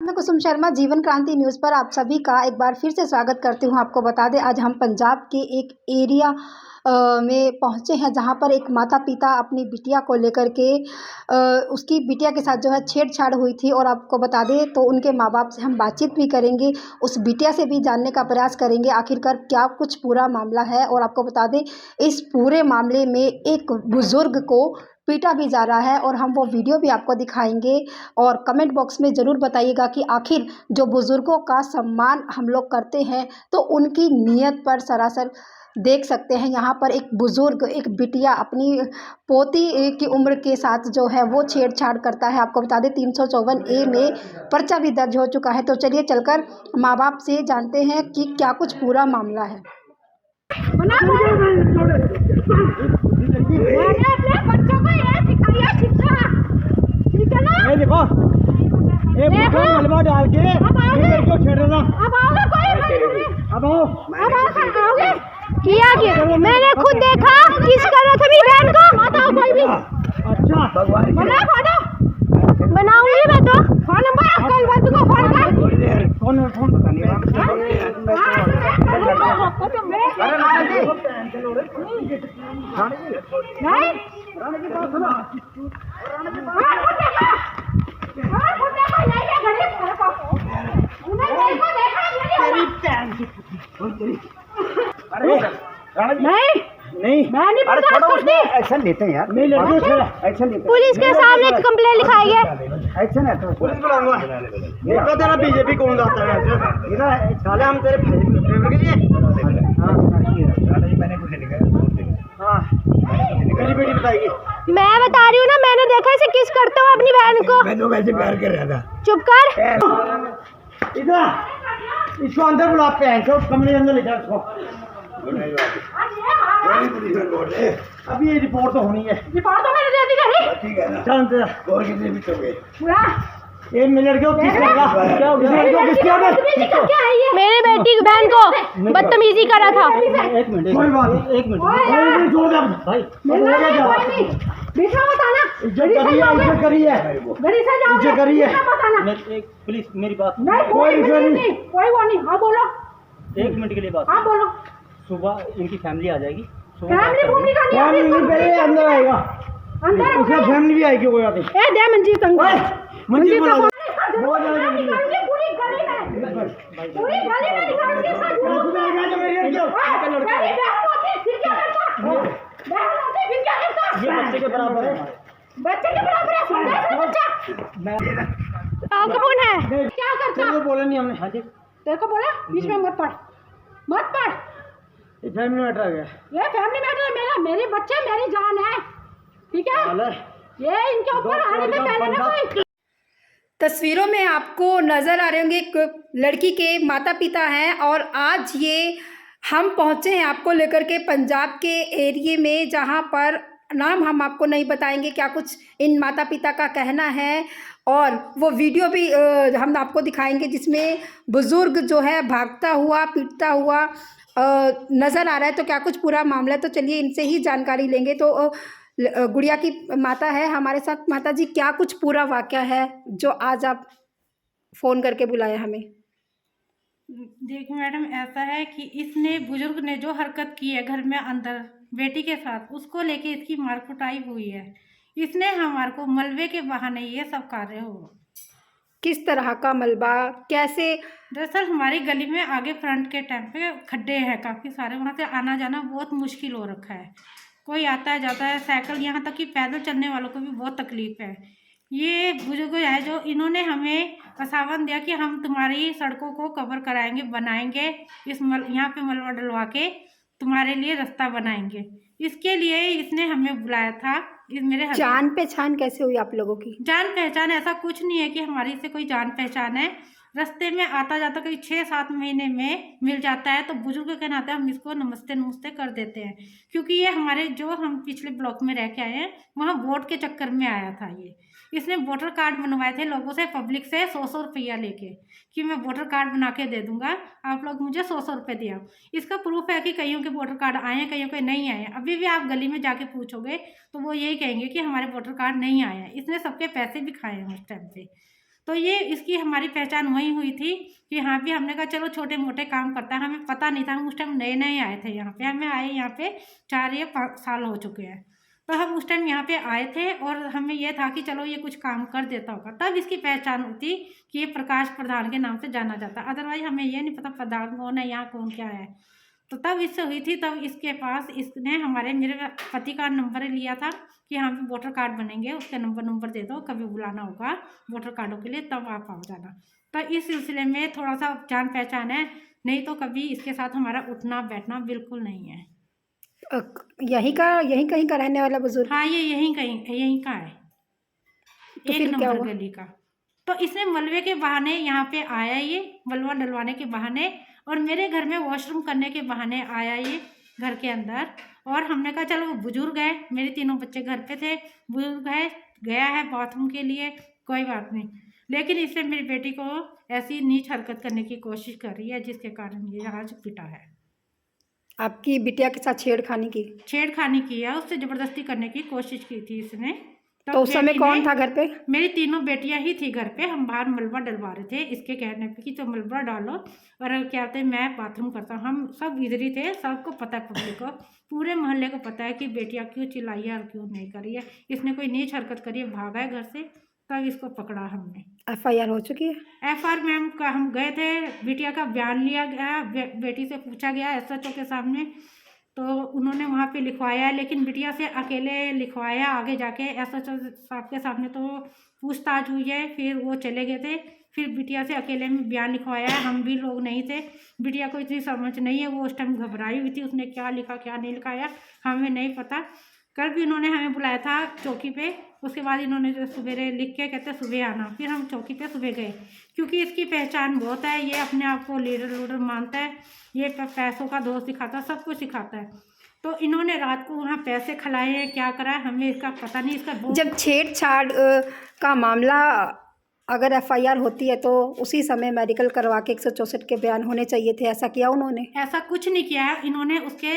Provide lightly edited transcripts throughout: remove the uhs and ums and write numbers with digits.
मैं कुसुम शर्मा जीवन क्रांति न्यूज़ पर आप सभी का एक बार फिर से स्वागत करती हूं। आपको बता दें, आज हम पंजाब के एक एरिया में पहुंचे हैं जहां पर एक माता पिता अपनी बिटिया को लेकर के उसकी बिटिया के साथ जो है छेड़छाड़ हुई थी। और आपको बता दें तो उनके माँ बाप से हम बातचीत भी करेंगे, उस बिटिया से भी जानने का प्रयास करेंगे आखिरकार क्या कुछ पूरा मामला है। और आपको बता दें, इस पूरे मामले में एक बुज़ुर्ग को पीटा भी जा रहा है और हम वो वीडियो भी आपको दिखाएंगे। और कमेंट बॉक्स में ज़रूर बताइएगा कि आखिर जो बुज़ुर्गों का सम्मान हम लोग करते हैं तो उनकी नीयत पर सरासर देख सकते हैं। यहाँ पर एक बुज़ुर्ग, एक बिटिया अपनी पोती की उम्र के साथ जो है वो छेड़छाड़ करता है। आपको बता दें 354A में पर्चा भी दर्ज हो चुका है। तो चलिए चलकर माँ बाप से जानते हैं कि क्या कुछ पूरा मामला है। मैंने अपने बच्चों को ये सिखाया शिक्षा, ठीक है ना? देखो, मलबा डाल के क्यों छेड़ रहा? अब आओगे कोई? अब आओगे? किया मैंने खुद देखा किस कर रहा था मेरी बहन को। बताओ कोई भी। अच्छा, बना फोटो बनाऊंगी मैं तो। फोन नंबर कल बंद को फोन कर। फोन पता नहीं नहीं, मैं नहीं बर्दाश्त करती। एक्शन लेते हैं यार। नहीं लेते, एक्शन लेते हैं। पुलिस के सामने कंप्लेंट लिखाई है। एक्शन है तो पुलिस बुलाऊंगा। देखो तेरा बीजेपी कौन लाता है? इधर साले हम तेरे फेवर के लिए। मैंने कुछ लिखा है। हाँ, मेरी बेटी बताएगी। मैं बता रही हूँ ना, मैंने देखा इसे किस करते हो अपनी बहन को। मैं तो वैसे प्यार कर रहा था। चुप कर। इधर इसको अंदर बुला पे हैं, तो कमरे के अंदर ले जाओ इसको। अभी ये रिपोर्ट तो होनी है। रिपोर्ट तो मैंने दे दी घरी। ठीक है ना? चल अंदर। और कितने भी चुके बुला। ये मिलर क्यों किस करगा? क्या हो गया? मेरी बेटी की बहन को बदतमीजी करा था। एक मिनट, कोई बात नहीं, एक मिनट छोड़ दे भाई। बताना इज्जत करिए घड़ी से जाओ। इज्जत करिए। बताना प्लीज मेरी बात नहीं, कोई वो नहीं। हाँ बोलो, 1 मिनट के लिए बात। हाँ बोलो। सुबह इनकी फैमिली आ जाएगी। फैमिली भूमि का नहीं पहले अंदर आएगा, अंदर उसका फैमिली भी आएगी। कोई बात नहीं। ए दे मंजीत अंकल। मंजीत बोला पूरी गली में पूरी गली में निकाल के साथ ये बच्चे के बराबर है। बच्चे के बराबर है। कौन है? क्या करता? तेरे को बोला नहीं हमने। हाँ जी, तेरे को बोला बीच में मत पढ़। ये फैमिली मैटर आ गया। ये फैमिली मैटर है मेरे बच्चे मेरी जान है, ठीक है? ये इनके ऊपर आने से पहले ना कोई। तस्वीरों में आपको नज़र आ रहे होंगे एक लड़की के माता पिता हैं और आज ये हम पहुँचे हैं आपको लेकर के पंजाब के एरिए में, जहाँ पर नाम हम आपको नहीं बताएंगे, क्या कुछ इन माता पिता का कहना है। और वो वीडियो भी हम आपको दिखाएंगे जिसमें बुज़ुर्ग जो है भागता हुआ पीटता हुआ नज़र आ रहा है। तो क्या कुछ पूरा मामला है, तो चलिए इनसे ही जानकारी लेंगे। तो गुड़िया की माता है हमारे साथ। माता जी, क्या कुछ पूरा वाक़या है जो आज आप फ़ोन करके बुलाया हमें? देखो मैडम, ऐसा है कि इसने बुजुर्ग ने जो हरकत की है घर में अंदर बेटी के साथ, उसको लेके इसकी मार कुटाई हुई है। इसने हमारे को मलबे के बहाने ये सब कार्य हो। किस तरह का मलबा, कैसे? दरअसल हमारी गली में आगे फ्रंट के टाइम पे खड्डे हैं काफ़ी सारे, वहाँ से आना जाना बहुत मुश्किल हो रखा है। कोई आता है जाता है, साइकिल, यहाँ तक कि पैदल चलने वालों को भी बहुत तकलीफ है। ये बुजुर्ग है जो इन्होंने हमें आश्वासन दिया कि हम तुम्हारी सड़कों को कवर कराएंगे, बनाएंगे, यहाँ पे मलबा डलवा के तुम्हारे लिए रास्ता बनाएंगे। इसके लिए इसने हमें बुलाया था। इस मेरे जान पहचान कैसे हुई आप लोगों की? जान पहचान ऐसा कुछ नहीं है कि हमारी से कोई जान पहचान है। रास्ते में आता जाता कहीं 6-7 महीने में मिल जाता है, तो बुजुर्ग के नाते हम इसको नमस्ते नमस्ते कर देते हैं। क्योंकि ये हमारे जो हम पिछले ब्लॉक में रह के आए हैं, वहाँ वोट के चक्कर में आया था। ये इसने वोटर कार्ड बनवाए थे लोगों से, पब्लिक से 100-100 रुपया लेके, कि मैं वोटर कार्ड बना के दे दूंगा, आप लोग मुझे 100-100 रुपये दिया। इसका प्रूफ है कि कईयों के वोटर कार्ड आए हैं, कईयों के नहीं आए हैं। अभी भी आप गली में जाके पूछोगे तो वो यही कहेंगे कि हमारे वोटर कार्ड नहीं आए हैं। इसने सबके पैसे भी खाए हैं उस टाइम पे। तो ये इसकी हमारी पहचान वहीं हुई थी कि यहाँ भी हमने कहा चलो छोटे मोटे काम करता है, हमें पता नहीं था, हम उस टाइम नए नए आए थे यहाँ पे, हमें आए यहाँ पे 4 या 5 साल हो चुके हैं। तो हम उस टाइम यहाँ पे आए थे और हमें ये था कि चलो ये कुछ काम कर देता होगा, तब इसकी पहचान होती कि ये प्रकाश प्रधान के नाम से जाना जाता, अदरवाइज हमें ये नहीं पता प्रधान कौन है, यहाँ कौन क्या है। तो तब इससे हुई थी, तब इसके पास इसने मेरे पति का नंबर लिया था कि यहाँ पे वोटर कार्ड बनेंगे, उसका नंबर दे दो, कभी बुलाना होगा वोटर कार्डों के लिए तब आप आ जाना। तो इस सिलसिले में थोड़ा सा जान पहचान है, नहीं तो कभी इसके साथ हमारा उठना बैठना बिल्कुल नहीं है। यहीं कहीं का रहने वाला बुजुर्ग? हाँ, ये यहीं का है, तो 1 फिर क्या नंबर हुआ? गली का। तो इसने मलबे के बहाने यहाँ पे आया, ये मलबा डलवाने के बहाने, और मेरे घर में वॉशरूम करने के बहाने आया ये घर के अंदर। और हमने कहा चलो बुजुर्ग है, मेरे 3 बच्चे घर पे थे, बुजुर्ग है, गया है बाथरूम के लिए, कोई बात नहीं। लेकिन इसने मेरी बेटी को ऐसी नीच हरकत करने की कोशिश कर रही है, जिसके कारण ये आज पिटा है। आपकी बिटिया के साथ छेड़खानी की है, उससे ज़बरदस्ती करने की कोशिश की थी इसने। तो उस समय कौन था घर पे? मेरी 3 बेटियां ही थी घर पे, हम बाहर मलबा डलवा रहे थे इसके कहने पे कि तो मलबा डालो, और क्या कहते हैं मैं बाथरूम करता हूँ, हम सब इधर ही थे, सबको पता है, पब्लिक को, पूरे मोहल्ले को पता है कि बेटियां क्यों चिल्लाई है और क्यों नहीं करी है। इसने कोई नीच हरकत करी है, भागा है घर से, तब इसको पकड़ा हमने। FIR हो चुकी है? FIR मैम का हम गए थे, बिटिया का बयान लिया गया, बेटी से पूछा गया SHO के सामने, तो उन्होंने वहाँ पे लिखवाया है, लेकिन बिटिया से अकेले लिखवाया, आगे जाके SHO साहब के सामने तो पूछताछ हुई है, फिर वो चले गए थे, फिर बिटिया से अकेले में बयान लिखवाया है, हम भी लोग नहीं थे, बिटिया को इतनी समझ नहीं है, वो उस टाइम घबराई हुई थी, उसने क्या लिखा क्या नहीं लिखाया हमें नहीं पता। कल भी इन्होंने हमें बुलाया था चौकी पे, उसके बाद इन्होंने जो सवेरे लिख के कहते सुबह आना, फिर हम चौकी पे सुबह गए, क्योंकि इसकी पहचान बहुत है, ये अपने आप को लीडर मानता है, ये पैसों का दोस्त दिखाता है, सब कुछ सिखाता है। तो इन्होंने रात को वहाँ पैसे खिलाए हैं, क्या करा है हमें इसका पता नहीं। इसका जब छेड़छाड़ का मामला अगर FIR होती है तो उसी समय मेडिकल करवा के 164 के बयान होने चाहिए थे, ऐसा किया उन्होंने? ऐसा कुछ नहीं किया है इन्होंने। उसके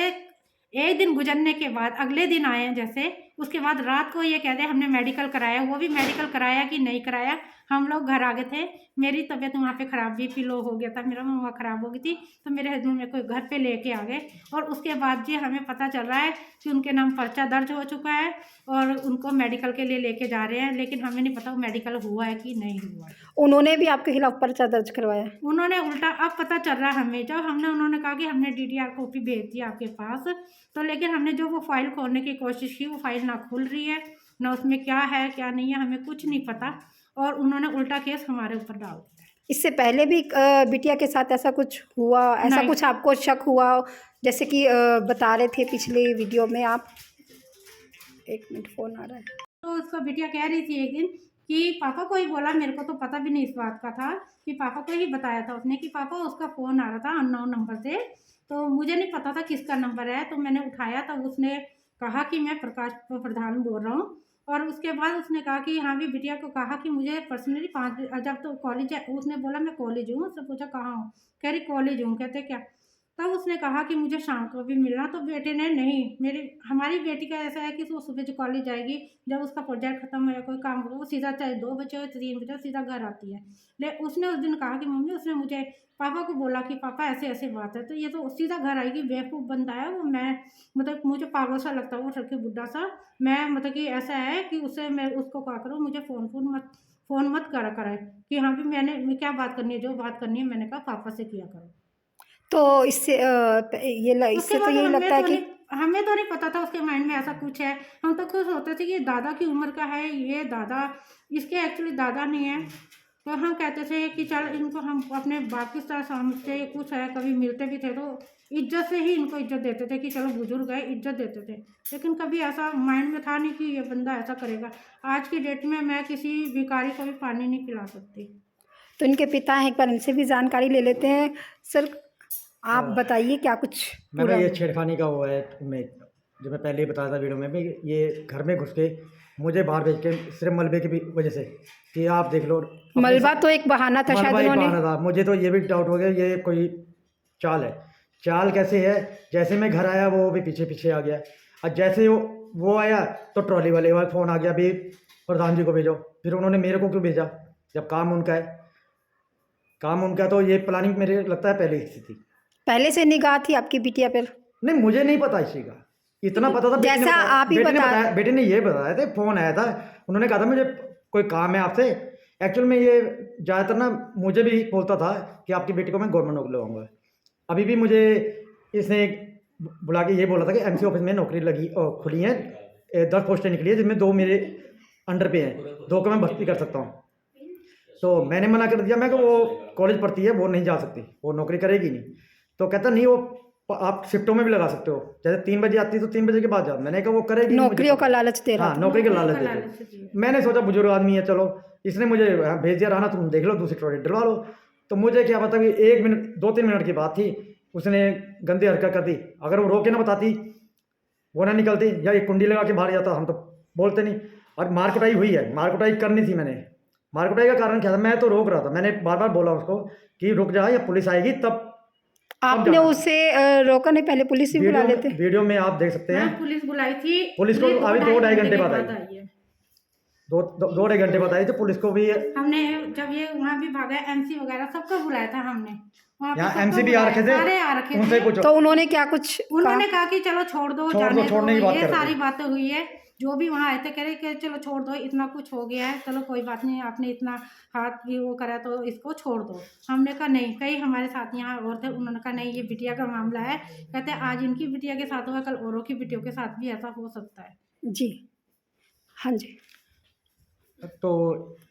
1 दिन गुजरने के बाद अगले दिन आए हैं जैसे, उसके बाद रात को ये कहते हैं हमने मेडिकल कराया, वो भी मेडिकल कराया कि नहीं कराया, हम लोग घर आ गए थे, मेरी तबीयत वहाँ पे ख़राब, BP लो हो गया था, मेरा मम्मा ख़राब हो गई थी, तो मेरे हस्बैंड मेरे को घर पे लेके आ गए, और उसके बाद जी हमें पता चल रहा है कि उनके नाम पर्चा दर्ज हो चुका है और उनको मेडिकल के लिए लेके जा रहे हैं, लेकिन हमें नहीं पता वो मेडिकल हुआ है कि नहीं हुआ है। उन्होंने भी आपके खिलाफ पर्चा दर्ज करवाया? उन्होंने उल्टा अब पता चल रहा है हमें, जब उन्होंने कहा कि हमने DDR कॉपी भेज दी आपके पास, तो लेकिन हमने जो वो फाइल खोलने की कोशिश की, वो फाइल ना खुल रही है, ना उसमें क्या है क्या नहीं है, हमें कुछ नहीं पता, और उन्होंने उल्टा केस हमारे ऊपर डाल दिया। इससे पहले भी बिटिया के साथ ऐसा कुछ हुआ, ऐसा कुछ आपको शक हुआ, जैसे कि बता रहे थे पिछले वीडियो में आप? 1 मिनट, फ़ोन आ रहा है। तो उसको बिटिया कह रही थी एक दिन कि पापा को ही बोला, मेरे को तो पता भी नहीं इस बात का था, कि पापा को ही बताया था उसने कि पापा उसका फ़ोन आ रहा था अननोन नंबर से, तो मुझे नहीं पता था किसका नंबर है, तो मैंने उठाया, तो उसने कहा कि मैं प्रकाश प्रधान बोल रहा हूँ, और उसके बाद उसने कहा कि हाँ भी बिटिया को कहा कि मुझे पर्सनली 5 जब तो कॉलेज है, उसने बोला मैं कॉलेज हूँ, उससे पूछा कहाँ हूँ, कह रही कॉलेज हूँ, कहते क्या, तब उसने कहा कि मुझे शाम को भी मिलना, तो बेटे ने नहीं, हमारी बेटी का ऐसा है कि वो सुबह जो कॉलेज जाएगी, जब उसका प्रोजेक्ट खत्म हो या कोई काम होगा, वो सीधा चाहे 2 बजे हो 3 बजे हो, सीधा घर आती है। लेकिन उसने उस दिन कहा कि मम्मी, उसने मुझे पापा को बोला कि पापा ऐसे ऐसे बात है, तो ये तो सीधा घर आएगी, बेवकूफ़ बंदा है वो, मैं मतलब मुझे पागल सा लगता है वो सड़के बुढ़ा सा, मैं मतलब कि ऐसा है कि उससे मैं उसको क्या करूँ, मुझे फ़ोन मत करा कराए कि हाँ भी मैं क्या बात करनी है, जो बात करनी है मैंने कहा पापा से किया करो। तो इससे इससे तो यही लगता है कि हमें तो नहीं पता था उसके माइंड में ऐसा कुछ है, हम तो खुश होते थे कि दादा की उम्र का है ये दादा, इसके एक्चुअली दादा नहीं है, तो हम कहते थे कि चल इनको हम अपने बाप की तरह समझते, कुछ है, कभी मिलते भी थे तो इज्जत से ही इनको इज्जत देते थे कि चलो बुजुर्ग है, इज्जत देते थे, लेकिन कभी ऐसा माइंड में था नहीं कि ये बंदा ऐसा करेगा। आज की डेट में मैं किसी भिखारी को भी पानी नहीं पिला सकती। तो इनके पिता हैं, एक बार इनसे भी जानकारी ले लेते हैं। सर आप बताइए क्या कुछ मैंने ये छेड़खानी का हुआ है, जो मैं पहले ही बताया था वीडियो में भी, ये घर में घुस के मुझे बाहर भेज के सिर्फ मलबे की वजह से, कि आप देख लो, मलबा तो एक बहाना था शायद उन्होंने। मुझे तो ये भी डाउट हो गया ये कोई चाल है। चाल कैसे है, जैसे मैं घर आया वो भी पीछे पीछे आ गया, और जैसे वो आया तो ट्रॉली वाले फ़ोन आ गया भी प्रधान जी को भेजो, फिर उन्होंने मेरे को क्यों भेजा, जब काम उनका है तो ये प्लानिंग मेरे लगता है पहले से थी। पहले से निगाह थी आपकी बिटिया पर? नहीं, मुझे नहीं पता इसी का, इतना पता था बेटे ने जैसा बताया, आप ही बेटे ने बता बताया, बेटे ने ये बताया था, फ़ोन आया था, उन्होंने कहा था मुझे कोई काम है आपसे। एक्चुअल में ये ज़्यादातर ना मुझे भी बोलता था कि आपकी बेटी को मैं गवर्नमेंट नौकरी लगाऊंगा। अभी भी मुझे इसने बुला के ये बोला था कि एमसी ऑफिस में नौकरी खुली है, 10 पोस्टें निकली है जिसमें 2 मेरे अंडर पे हैं, 2 को मैं भर्ती कर सकता हूँ। तो मैंने मना कर दिया, मैं कि वो कॉलेज पढ़ती है, वो नहीं जा सकती, वो नौकरी करेगी नहीं। तो कहता नहीं, वो आप शिफ्टों में भी लगा सकते हो, जैसे 3 बजे आती है तो 3 बजे के बाद जाओ। मैंने कहा वो करेगी, नौकरियों का लालच दे रहा हाँ, था। नौकरी का लालच दे रहा। मैंने सोचा बुजुर्ग आदमी है, चलो इसने मुझे भेज दिया, रहना तुम देख लो, दूसरी टॉयलेट डलवा लो। तो मुझे क्या पता कि 1 मिनट 2-3 मिनट की बात थी, उसने गंदी हरकत कर दी। अगर वो रोके ना बताती, वो ना निकलती, या एक कुंडी लगा के बाहर जाता, हम तो बोलते नहीं। और मार कुटाई हुई है, मार कुटाई करनी थी मैंने। मार कुटाई का कारण क्या था, मैं तो रोक रहा था, मैंने बार बार बोला उसको कि रुक जा, या पुलिस आएगी तब। आपने उसे रोका नहीं? पहले पुलिस ही बुला लेते। वीडियो में आप देख सकते हैं, पुलिस बुलाई थी, पुलिस को अभी 2-2.5 घंटे बाद आई, आई है। 2-2.5 घंटे बाद आई, तो पुलिस को भी हमने जब ये वहाँ भी भागा, एमसी वगैरह सबको बुलाया था हमने, वहाँ पे यहाँ सबको एमसी भी आ रखे थे, सारे आ रखे उनसे थे। पूछो। तो उन्होंने क्या कुछ उन्होंने कहा कि चलो छोड़ दो, जाने छोड़ने की दो, बात ये कर रहे सारी थे। बातें हुई है। जो भी वहाँ आए थे कह रहे कि चलो छोड़ दो, इतना कुछ हो गया है, चलो कोई बात नहीं, आपने इतना हाथ भी वो करा तो इसको छोड़ दो। हमने कहा नहीं, कई हमारे साथ यहाँ और थे, उन्होंने कहा नहीं ये बिटिया का मामला है, कहते आज इनकी बिटिया के साथ हुआ, कल औरों की बिटियों के साथ भी ऐसा हो सकता है। जी हाँ जी। तो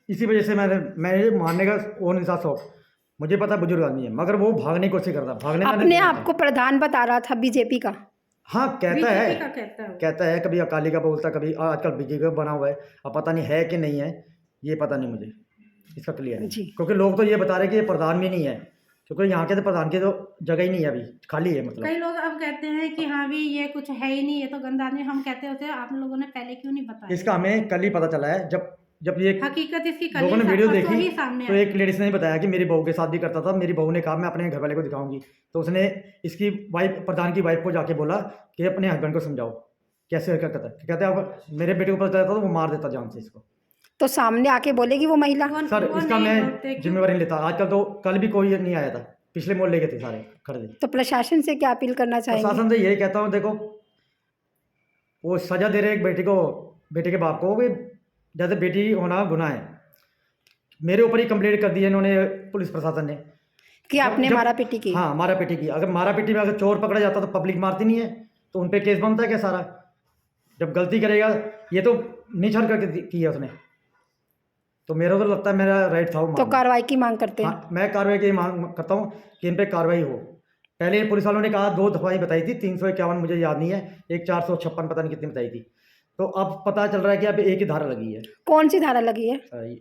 इसी वजह से मैं ये मानने का वो नहीं था शौक। मुझे पता बुजुर्ग आदमी है, मगर वो भागने की कोशिश करता, भागने का अपने नहीं आप को प्रधान बता रहा था बीजेपी का। हाँ, कहता है, बीजेपी का कहता है वो। कहता है, कभी अकाली का बोलता, कभी आजकल बीजेपी का बना हुआ है। अब पता नहीं है कि नहीं है, ये पता नहीं मुझे इसका क्लियर है। जी। क्योंकि लोग तो ये बता रहे कि ये प्रधान भी नहीं है, क्योंकि यहाँ के तो प्रधान की तो जगह ही नहीं है, अभी खाली है। मतलब कई लोग अब कहते हैं कि हाँ भी ये कुछ है ही नहीं, ये तो गंदा आदमी। हम कहते होते हैं आप लोगों ने पहले क्यों नहीं बताया? इसका हमें कल ही पता चला है, जब ये हकीकत इसकी कल लोगों ने ही वीडियो परसों ही देखी, सामने तो आई। एक लेडीज ने बताया कि मेरी बहू के साथ भी करता था। मेरी बहू ने कहा मैं अपने घर वाले को दिखाऊंगी, तो उसने इसकी वाइफ, प्रधान की वाइफ को जाके बोला कि अपने हस्बैंड को समझाओ कैसे हरकत करता है। कहते अब मेरे बेटे को पता चलता तो वो मार देता जान से इसको। तो सामने आके बोलेगी वो महिला? सर वो इसका नहीं मैं बोलते क्यों? जिम्मेवारी नहीं लेता। आजकल तो कल भी कोई नहीं आया था, पिछले मोहल्ले के थे सारे खड़े थे। तो प्रशासन से क्या अपील करना चाहेंगे? प्रशासन से यही कहता हूँ, देखो वो सजा दे रहे एक बेटे के बाप को, जैसे बेटी होना गुनाह है। मेरे ऊपर ही कंप्लेंट कर दी है इन्होंने, पुलिस प्रशासन ने, कि आपने मारा पीटी की? हाँ, मारा पीटी की। अगर मारा पीटी में अगर चोर पकड़ा जाता तो पब्लिक मारती नहीं है, तो उन पे केस बनता है क्या सारा? जब गलती करेगा, ये तो निछड़ करके की है उसने, तो मेरा तो लगता है मेरा राइट था वो तो मारना। कार्रवाई की मांग करते हैं? हाँ, मैं कार्रवाई की मांग करता हूँ कि इन पे कार्रवाई हो। पहले पुलिस वालों ने कहा 2 दफा ही बताई थी, 351 मुझे याद नहीं है, एक 456 पता नहीं कितनी बताई थी। तो अब पता चल रहा है कि अब एक ही धारा लगी है। कौन सी धारा लगी है?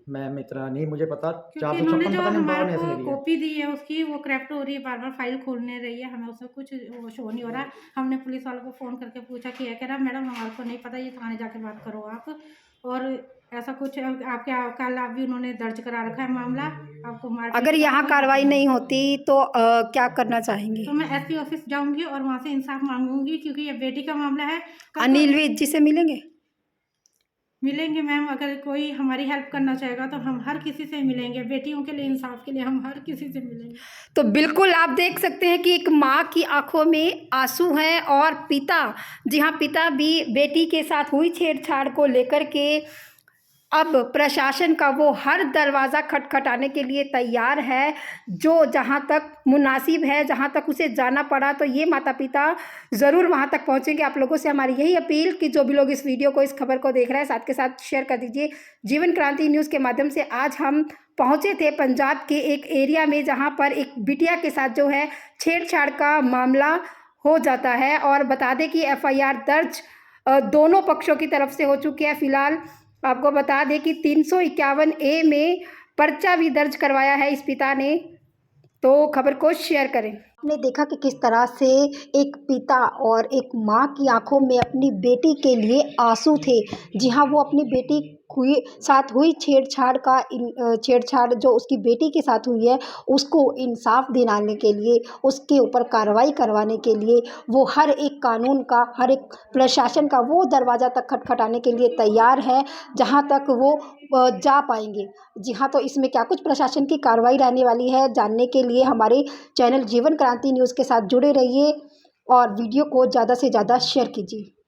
मैं इतना नहीं मुझे पता, क्योंकि इन्होंने 456 जो पता नहीं, हमारे 52 ऐसी को लगी है। कॉपी दी है उसकी, वो क्रैप्ट हो रही है, बार बार फाइल खोलने रही है, हमें उसमें कुछ वो शो नहीं हो रहा। हमने पुलिस वालों को फ़ोन करके पूछा कि कह रहा मैडम हमारे को नहीं पता, ये थाने जाके बात करो आप। और ऐसा कुछ आपके कल आप भी उन्होंने दर्ज करा रखा है मामला, आपको मार। अगर यहाँ कार्रवाई नहीं होती तो क्या करना चाहेंगी? तो मैं एसपी ऑफिस जाऊंगी और वहाँ से इंसाफ मांगूंगी, क्योंकि ये बेटी का मामला है। अनिल विज जी से मिलेंगे? मिलेंगे मैम, अगर कोई हमारी हेल्प करना चाहेगा तो हम हर किसी से मिलेंगे। बेटियों के लिए, इंसाफ के लिए हम हर किसी से मिलेंगे। तो बिल्कुल आप देख सकते हैं कि एक माँ की आंखों में आंसू हैं, और पिता, जी हाँ, पिता भी बेटी के साथ हुई छेड़छाड़ को लेकर के अब प्रशासन का वो हर दरवाज़ा खटखटाने के लिए तैयार है, जो जहाँ तक मुनासिब है, जहाँ तक उसे जाना पड़ा, तो ये माता पिता ज़रूर वहाँ तक पहुँचेंगे। आप लोगों से हमारी यही अपील कि जो भी लोग इस वीडियो को, इस खबर को देख रहे हैं, साथ के साथ शेयर कर दीजिए। जीवन क्रांति न्यूज़ के माध्यम से आज हम पहुँचे थे पंजाब के एक एरिया में, जहाँ पर एक बिटिया के साथ जो है छेड़छाड़ का मामला हो जाता है। और बता दें कि FIR दर्ज दोनों पक्षों की तरफ से हो चुकी है। फिलहाल आपको बता दें कि 351A में पर्चा भी दर्ज करवाया है इस पिता ने। तो खबर को शेयर करें। आपने देखा कि किस तरह से एक पिता और एक माँ की आंखों में अपनी बेटी के लिए आंसू थे। जी हाँ, वो अपनी बेटी साथ हुई छेड़छाड़ जो उसकी बेटी के साथ हुई है, उसको इंसाफ दिलाने के लिए, उसके ऊपर कार्रवाई करवाने के लिए वो हर एक कानून का, हर एक प्रशासन का वो दरवाज़ा तक खटखटाने के लिए तैयार है जहां तक वो जा पाएंगे। जी हाँ, तो इसमें क्या कुछ प्रशासन की कार्रवाई रहने वाली है, जानने के लिए हमारे चैनल जीवन क्रांति न्यूज़ के साथ जुड़े रहिए और वीडियो को ज़्यादा से ज़्यादा शेयर कीजिए।